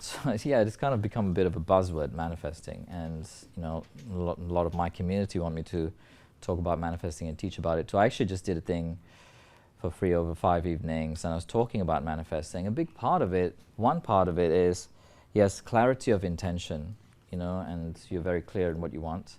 So yeah, it's kind of become a bit of a buzzword, manifesting, and a lot of my community want me to talk about manifesting and teach about it. So I actually just did a thing for free over 5 evenings, and I was talking about manifesting. A big part of it, one part of it is, yes, clarity of intention, and you're very clear in what you want.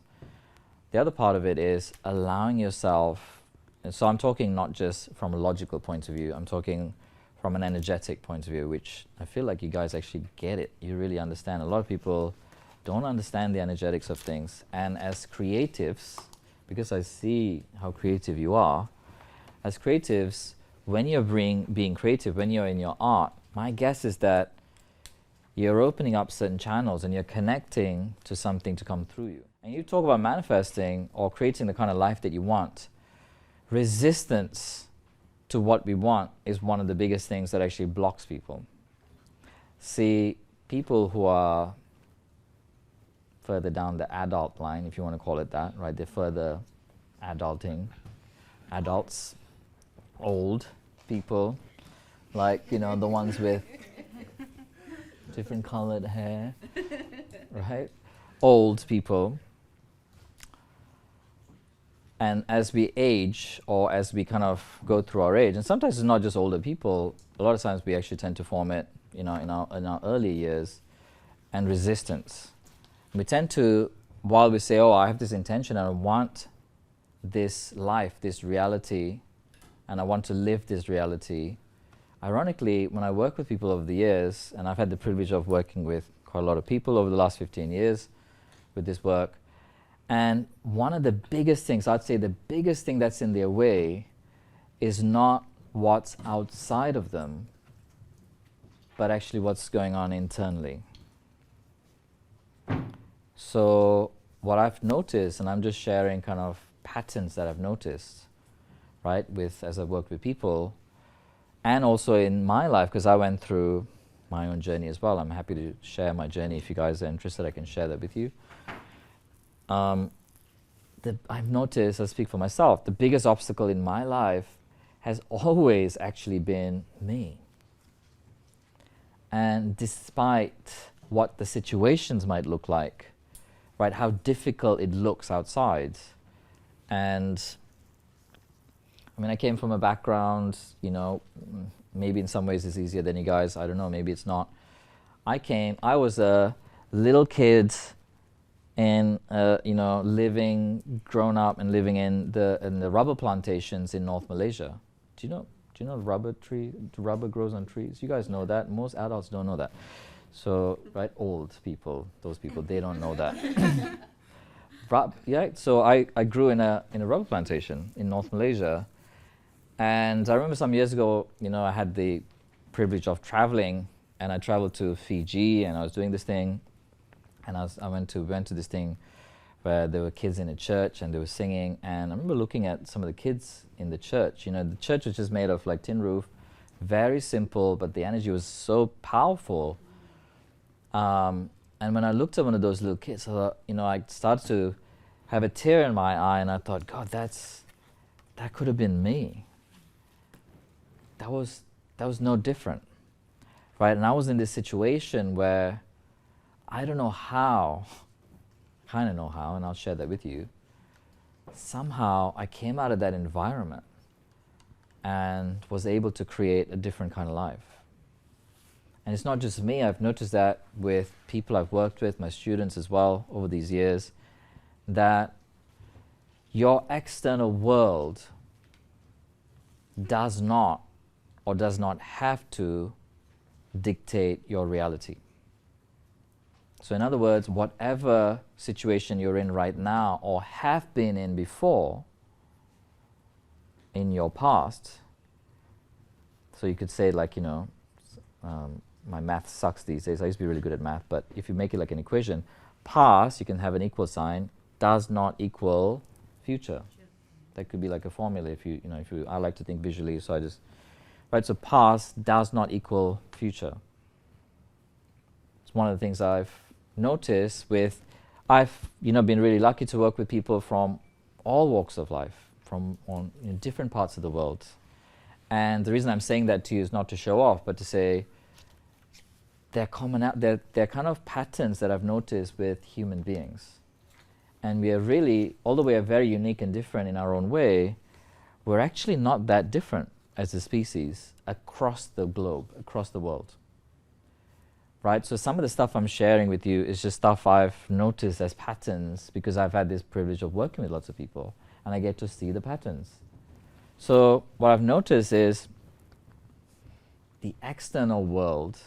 The other part of it is allowing yourself, and so I'm talking not just from a logical point of view, I'm talking from an energetic point of view, which I feel like you guys actually get it. You really understand. A lot of people don't understand the energetics of things. And as creatives, because I see how creative you are, as creatives, when you're being creative, when you're in your art, my guess is that you're opening up certain channels and you're connecting to something to come through you. And you talk about manifesting or creating the kind of life that you want. Resistance to what we want is one of the biggest things that actually blocks people. See, people who are further down the adult line, if you want to call it that, right? They're further adulting. Adults, old people, like, the ones with different colored hair, right? Old people. And as we age, or as we kind of go through our age, and sometimes it's not just older people, a lot of times we actually tend to form it, in our early years, and resistance. We tend to, while we say, oh, I have this intention and I want this life, this reality, and I want to live this reality. Ironically, when I work with people over the years, and I've had the privilege of working with quite a lot of people over the last 15 years with this work, and one of the biggest things, I'd say the biggest thing that's in their way is not what's outside of them, but actually what's going on internally. So what I've noticed, and I'm just sharing kind of patterns that I've noticed, right, as I've worked with people, and also in my life, because I went through my own journey as well. I'm happy to share my journey. If you guys are interested, I can share that with you. I've noticed, I'll speak for myself, the biggest obstacle in my life has always actually been me. And despite what the situations might look like, right, how difficult it looks outside. And I mean, I came from a background, maybe in some ways it's easier than you guys, I don't know, maybe it's not. I was a little kid and grown up and living in the rubber plantations in North Malaysia. Do you know rubber grows on trees? You guys know that. Most adults don't know that. So, right, old people, those people, they don't know that. Yeah, so I grew in a rubber plantation in North Malaysia. And I remember some years ago, I had the privilege of traveling, and I traveled to Fiji, and I was doing this thing. And I went to this thing where there were kids in a church and they were singing. And I remember looking at some of the kids in the church. The church was just made of like tin roof, very simple, but the energy was so powerful. And when I looked at one of those little kids, I thought, I started to have a tear in my eye, and I thought, God, that could have been me. That was no different, right? And I was in this situation where I don't know how, kind of know how, and I'll share that with you. Somehow I came out of that environment and was able to create a different kind of life. And it's not just me, I've noticed that with people I've worked with, my students as well, over these years, that your external world does not have to dictate your reality. So in other words, whatever situation you're in right now or have been in before in your past, so you could say like, my math sucks these days. I used to be really good at math, but if you make it like an equation, past, you can have an equal sign, does not equal future. That could be like a formula I like to think visually, so right, so past does not equal future. It's one of the things I've noticed I've been really lucky to work with people from all walks of life, from different parts of the world. And the reason I'm saying that to you is not to show off, but to say, they're common out. They're kind of patterns that I've noticed with human beings. And we are really, although we are very unique and different in our own way, we're actually not that different as a species across the globe, across the world. Right? So some of the stuff I'm sharing with you is just stuff I've noticed as patterns because I've had this privilege of working with lots of people and I get to see the patterns. So what I've noticed is the external world,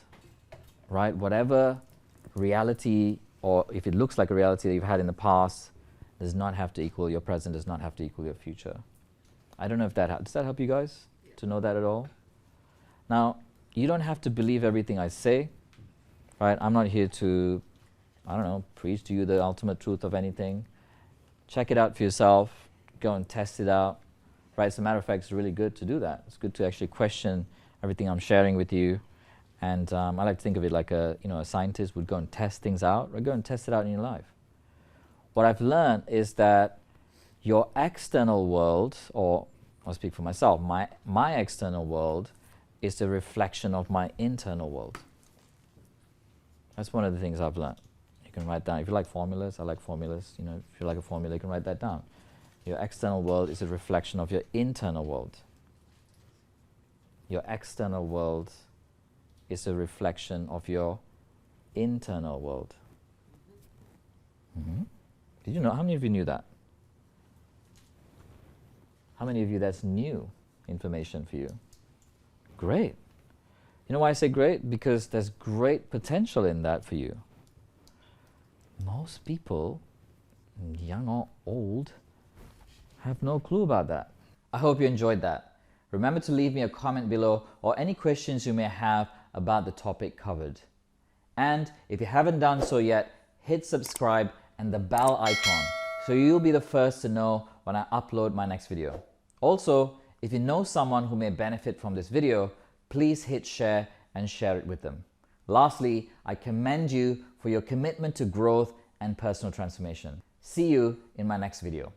right? Whatever reality, or if it looks like a reality that you've had in the past, does not have to equal your present, does not have to equal your future. I don't know if that does that help you guys to know that at all? Now, you don't have to believe everything I say, right? I'm not here to, I don't know, preach to you the ultimate truth of anything. Check it out for yourself. Go and test it out, right? As a matter of fact, it's really good to do that. It's good to actually question everything I'm sharing with you. And I like to think of it like a scientist would go and test things out, or go and test it out in your life. What I've learned is that your external world, or I'll speak for myself, my external world is a reflection of my internal world. That's one of the things I've learned. You can write down, if you like formulas, I like formulas, if you like a formula, you can write that down. Your external world is a reflection of your internal world. Your external world is a reflection of your internal world. Mm-hmm. Did you know? How many of you knew that? How many of you that's new information for you? Great. You know why I say great? Because there's great potential in that for you. Most people, young or old, have no clue about that. I hope you enjoyed that. Remember to leave me a comment below or any questions you may have about the topic covered. And if you haven't done so yet, hit subscribe and the bell icon so you'll be the first to know when I upload my next video. Also, if you know someone who may benefit from this video, please hit share and share it with them. Lastly, I commend you for your commitment to growth and personal transformation. See you in my next video.